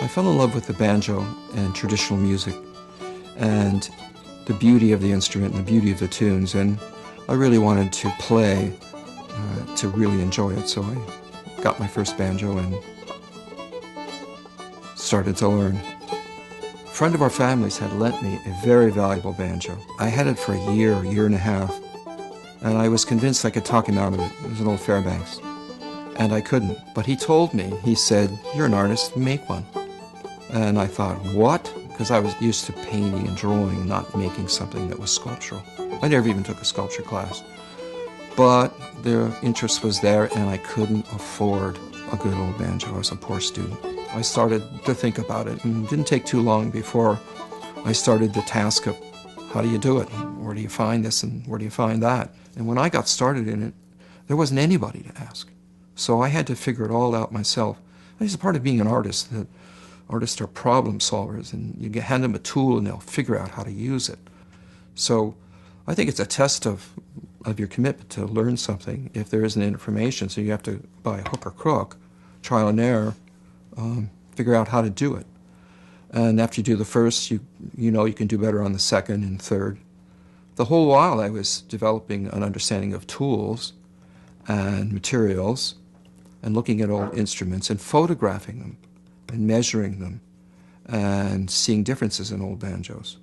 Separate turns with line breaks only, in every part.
fell in love with the banjo and traditional music and the beauty of the instrument and the beauty of the tunes, and I really wanted to play to really enjoy it, so I got my first banjo and started to learn. A friend of our family's had lent me a very valuable banjo. I had it for a year and a half, and I was convinced I could talk him out of it. It was an old Fairbanks, and I couldn't. But he told me, he said, "You're an artist, make one." And I thought, what? Because I was used to painting and drawing, not making something that was sculptural. I never even took a sculpture class. But the interest was there, and I couldn't afford a good old banjo. I was a poor student. I started to think about it, and it didn't take too long before I started the task of, how do you do it? Where do you find this, and where do you find that? And when I got started in it, there wasn't anybody to ask. So I had to figure it all out myself. It's a part of being an artist, that artists are problem solvers, and you hand them a tool and they'll figure out how to use it. So I think it's a test of your commitment to learn something if there isn't information. So you have to, by hook or crook, trial and error, figure out how to do it. And after you do the first, you know you can do better on the second and third. The whole while I was developing an understanding of tools and materials and looking at old instruments and photographing them and measuring them and seeing differences in old banjos.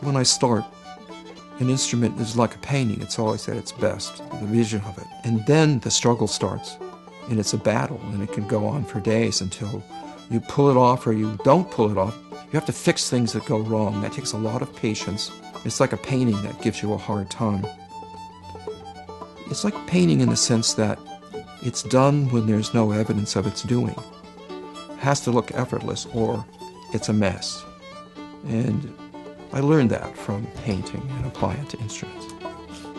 When I start, an instrument is like a painting. It's always at its best, the vision of it. And then the struggle starts, and it's a battle, and it can go on for days until you pull it off or you don't pull it off. You have to fix things that go wrong. That takes a lot of patience. It's like a painting that gives you a hard time. It's like painting in the sense that it's done when there's no evidence of its doing. It has to look effortless or it's a mess. And I learned that from painting and apply it to instruments.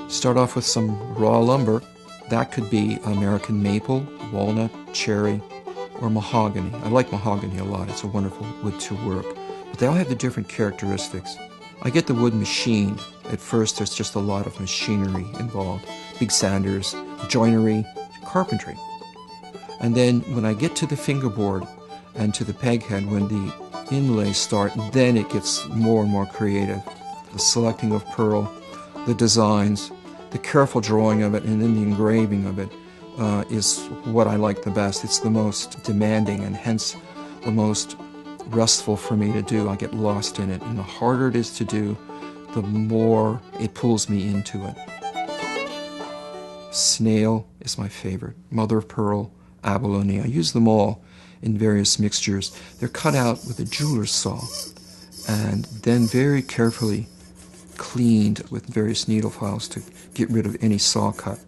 Start off with some raw lumber. That could be American maple, walnut, cherry, or mahogany. I like mahogany a lot. It's a wonderful wood to work. But they all have the different characteristics. I get the wood machined. At first, there's just a lot of machinery involved. Big sanders, joinery, carpentry. And then when I get to the fingerboard and to the peghead, when the inlays start, then it gets more and more creative. The selecting of pearl, the designs, the careful drawing of it, and then the engraving of it is what I like the best. It's the most demanding and hence the most restful for me to do. I get lost in it, and the harder it is to do, the more it pulls me into it. Snail is my favorite. Mother of pearl, abalone. I use them all in various mixtures. They're cut out with a jeweler's saw and then very carefully cleaned with various needle files to get rid of any saw cut.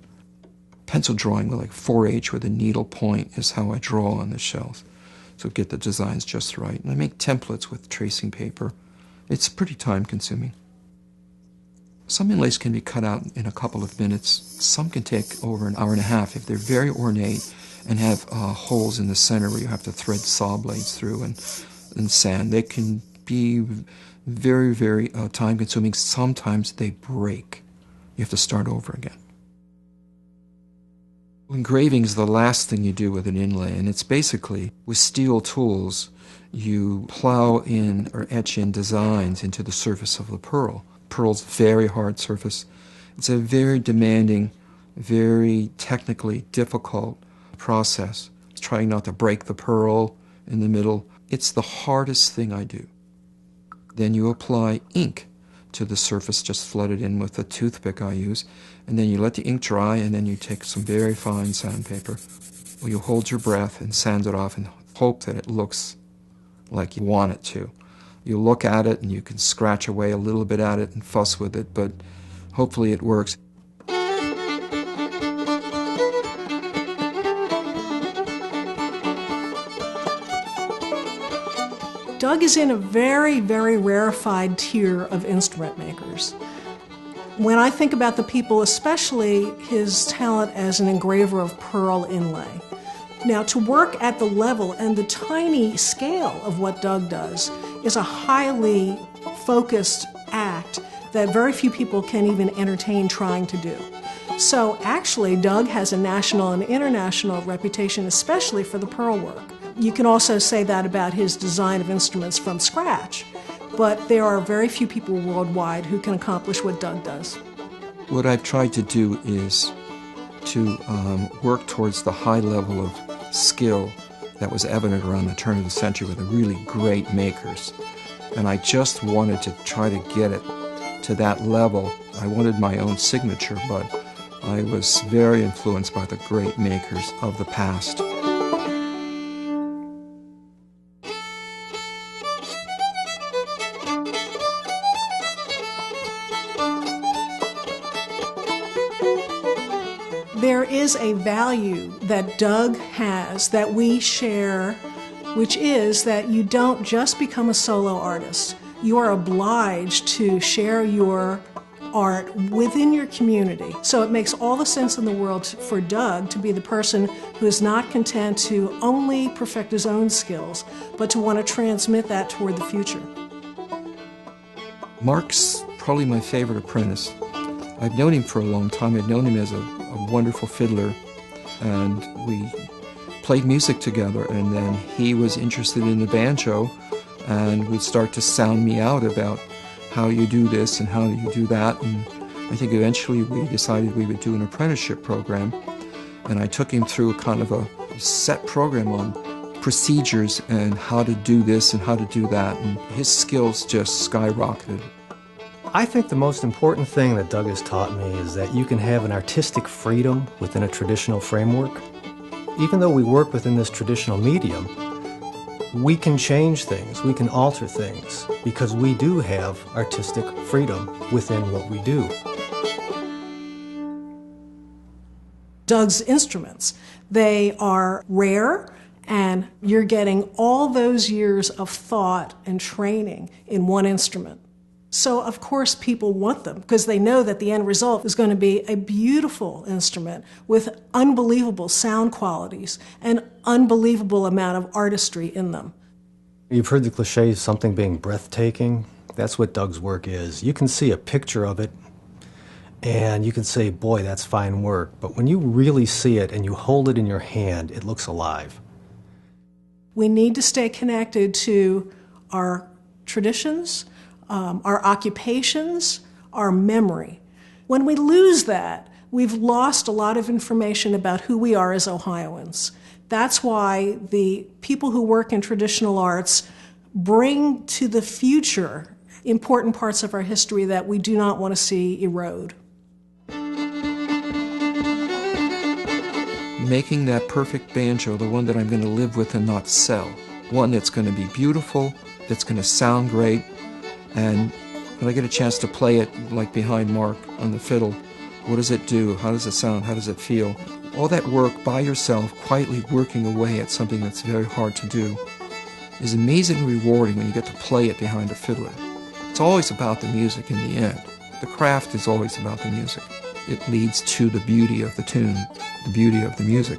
Pencil drawing with like 4H with a needle point is how I draw on the shells, so get the designs just right. And I make templates with tracing paper. It's pretty time consuming. Some inlays can be cut out in a couple of minutes. Some can take over an hour and a half if they're very ornate and have holes in the center where you have to thread saw blades through and sand. They can be very, very time-consuming. Sometimes they break. You have to start over again. Engraving is the last thing you do with an inlay, and it's basically, with steel tools, you plow in or etch in designs into the surface of the pearl. Pearl's a very hard surface. It's a very demanding, very technically difficult process. It's trying not to break the pearl in the middle. It's the hardest thing I do. Then you apply ink to the surface, just flood it in with a toothpick I use, and then you let the ink dry, and then you take some very fine sandpaper. Well, you hold your breath and sand it off and hope that it looks like you want it to. You look at it and you can scratch away a little bit at it and fuss with it, but hopefully it works.
Doug is in a very, very rarefied tier of instrument makers. When I think about the people, especially his talent as an engraver of pearl inlay. Now, to work at the level and the tiny scale of what Doug does is a highly focused act that very few people can even entertain trying to do. So actually, Doug has a national and international reputation, especially for the pearl work. You can also say that about his design of instruments from scratch, but there are very few people worldwide who can accomplish what Doug does.
What I've tried to do is to work towards the high level of skill that was evident around the turn of the century with the really great makers. And I just wanted to try to get it to that level. I wanted my own signature, but I was very influenced by the great makers of the past.
There is a value that Doug has that we share, which is that you don't just become a solo artist. You are obliged to share your art within your community. So it makes all the sense in the world for Doug to be the person who is not content to only perfect his own skills, but to want to transmit that toward the future.
Mark's probably my favorite apprentice. I've known him for a long time. I've known him as a wonderful fiddler, and we played music together, and then he was interested in the banjo and would start to sound me out about how you do this and how you do that. And I think eventually we decided we would do an apprenticeship program, and I took him through kind of a set program on procedures and how to do this and how to do that, and his skills just skyrocketed.
I think the most important thing that Doug has taught me is that you can have an artistic freedom within a traditional framework. Even though we work within this traditional medium, we can change things, we can alter things, because we do have artistic freedom within what we do.
Doug's instruments, they are rare, and you're getting all those years of thought and training in one instrument. So of course people want them because they know that the end result is going to be a beautiful instrument with unbelievable sound qualities and unbelievable amount of artistry in them.
You've heard the cliche, something being breathtaking. That's what Doug's work is. You can see a picture of it and you can say, boy, that's fine work. But when you really see it and you hold it in your hand, it looks alive.
We need to stay connected to our traditions, our occupations, our memory. When we lose that, we've lost a lot of information about who we are as Ohioans. That's why the people who work in traditional arts bring to the future important parts of our history that we do not want to see erode.
Making that perfect banjo, the one that I'm going to live with and not sell. One that's going to be beautiful, that's going to sound great, and when I get a chance to play it, like behind Mark on the fiddle, what does it do? How does it sound? How does it feel? All that work by yourself, quietly working away at something that's very hard to do, is amazingly rewarding when you get to play it behind a fiddler. It's always about the music in the end. The craft is always about the music. It leads to the beauty of the tune, the beauty of the music.